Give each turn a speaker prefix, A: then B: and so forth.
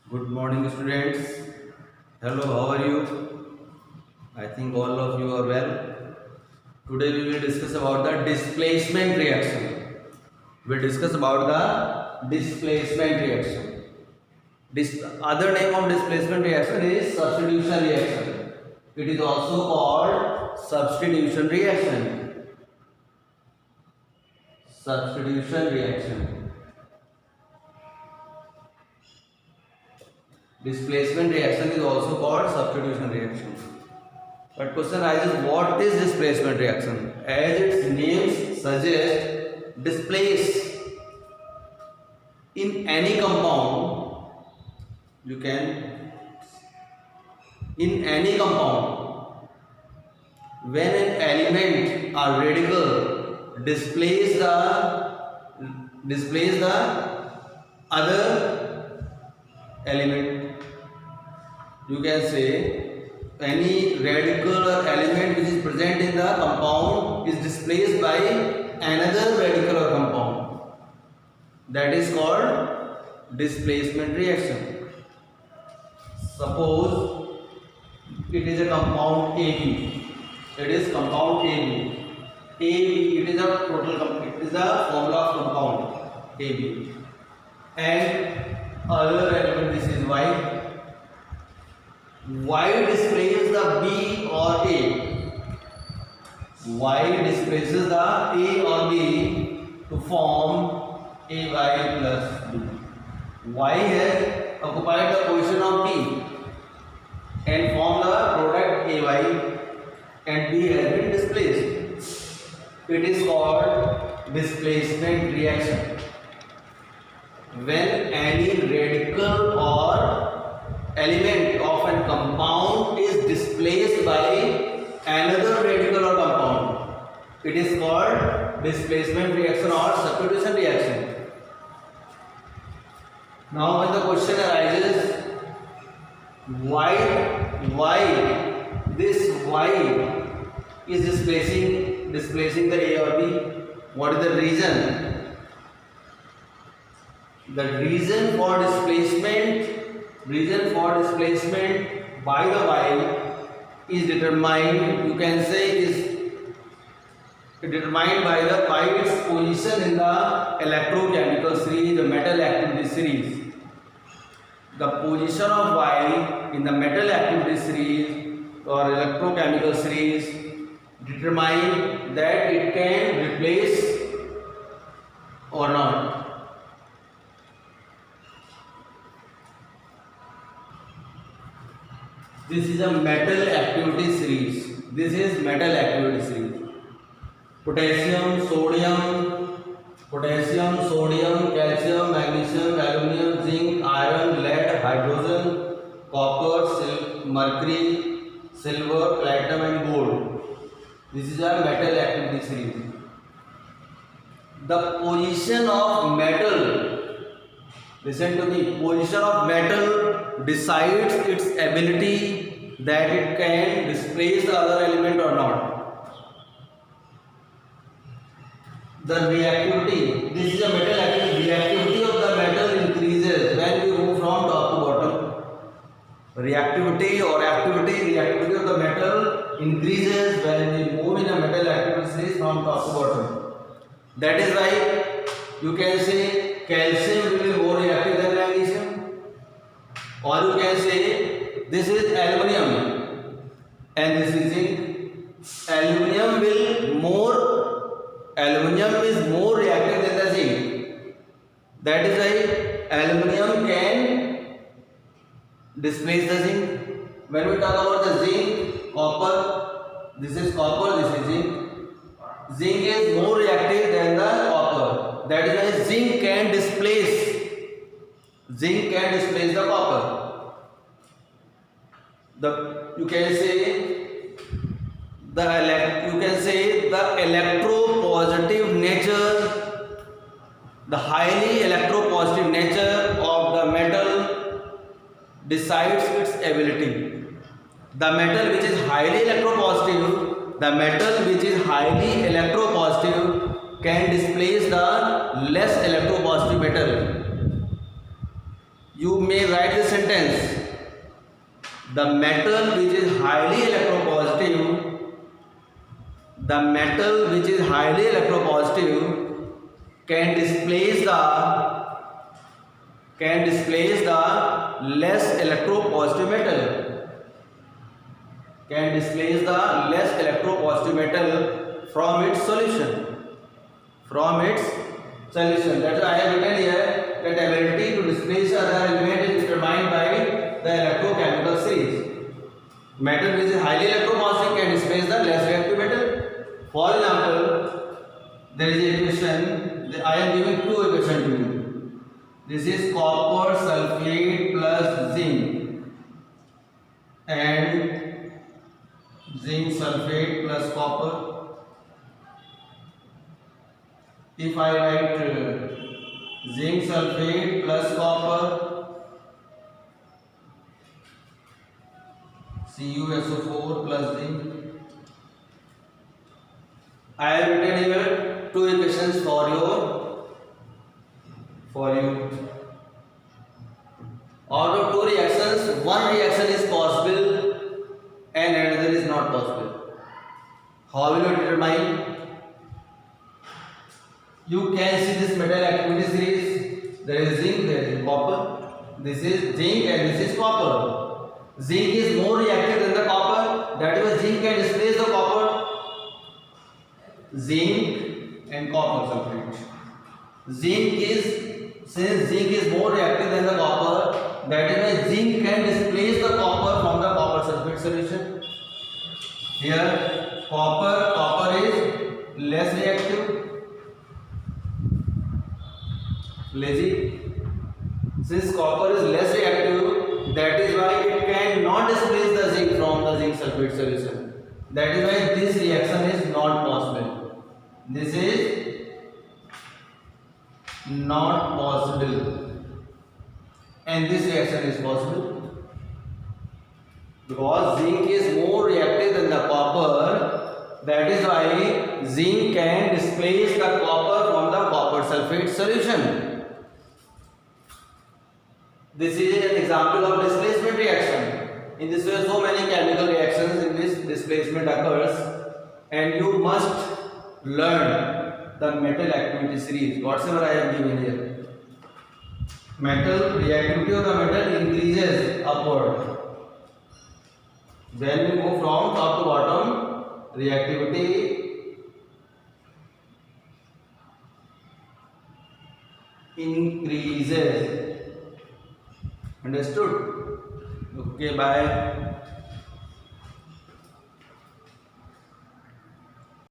A: Good morning, students. Hello, how are you? I think all of you are well. Today we will discuss about the displacement reaction. We'll discuss about the displacement reaction. Other name of displacement reaction is substitution reaction. It is also called substitution reaction. Substitution reaction. Displacement reaction is also called substitution reaction. But question arises, what is displacement reaction? As its name suggests, displace in any compound, you can, in any compound, when an element or radical displace the other element, you can say any radical or element which is present in the compound is displaced by another radical or compound. That is called displacement reaction. Suppose it is a compound AB. It is compound AB. AB, it is a total, it is a formula of compound AB. And other element, this is Y. Y displaces the B or A. Y displaces the A or B to form AY plus B. Y has occupied the position of B and formed the product AY, and B has been displaced. It is called displacement reaction. When any radical or element of a compound is displaced by another radical or compound, it is called displacement reaction or substitution reaction. Now when the question arises, why this Y is displacing the A or B, what is the reason? The reason for displacement by the Y is determined, you can say, is determined by its position in the electrochemical series, the metal activity series. The position of Y in the metal activity series or electrochemical series determine that it can replace or not. This is a metal activity series. This is metal activity series. Potassium, sodium, calcium, magnesium, aluminum, zinc, iron, lead, hydrogen, copper, mercury, silver, platinum and gold. This is a metal activity series. The position of metal, listen to me, position of metal decides its ability that it can displace the other element or not. The reactivity, this is a metal activity, reactivity of the metal increases when we move from top to bottom. Reactivity or reactivity of the metal increases when we move in a metal activity series from top to bottom. That is why you can say calcium will be more reactive than magnesium, or you can say this is aluminum and this is zinc. Aluminum is more reactive than the zinc. That is why aluminum can displace the zinc. When we talk about the zinc, copper, this is copper, this is zinc. Zinc is more reactive than the copper. That is why zinc can displace the copper. You can say the electropositive nature, the highly electropositive nature of the metal decides its ability. The metal which is highly electropositive can displace the less electropositive metal. You may write the sentence. The metal which is highly electropositive, the metal which is highly electropositive can displace the less electropositive metal. Can displace the less electropositive metal from its solution. That's why I have written here that ability to displace other element is determined by the electrochemical series. Metal which is highly electropositive can displace the less reactive metal. For example, there is a equation. I am giving two equations to you. This is copper sulfate plus zinc and zinc sulfate plus copper. If I write zinc sulfate plus copper, CuSO4 plus zinc, I have written here two equations for you. Out of two reactions, one reaction is possible and another is not possible. How will you determine? You can see this metal activity series. There is zinc, there is copper. This is zinc and this is copper. Zinc is more reactive than the copper. That is why zinc can displace the copper. Zinc and copper sulfate. Since zinc is more reactive than the copper, that is why zinc can displace the copper from the copper sulfate solution. Here, copper is less reactive. Since copper is less reactive, that is why it cannot displace the zinc from the zinc sulfate solution. That is why this reaction is not possible. This is not possible. And this reaction is possible. Because zinc is more reactive than the copper, that is why zinc can displace the copper from the copper sulfate solution. This is an example of displacement reaction. In this way, so many chemical reactions in this displacement occurs, and you must learn the metal activity series, whatever I have given here. Metal reactivity of the metal increases upward. When we move from top to bottom, reactivity increases. Understood? Okay, bye.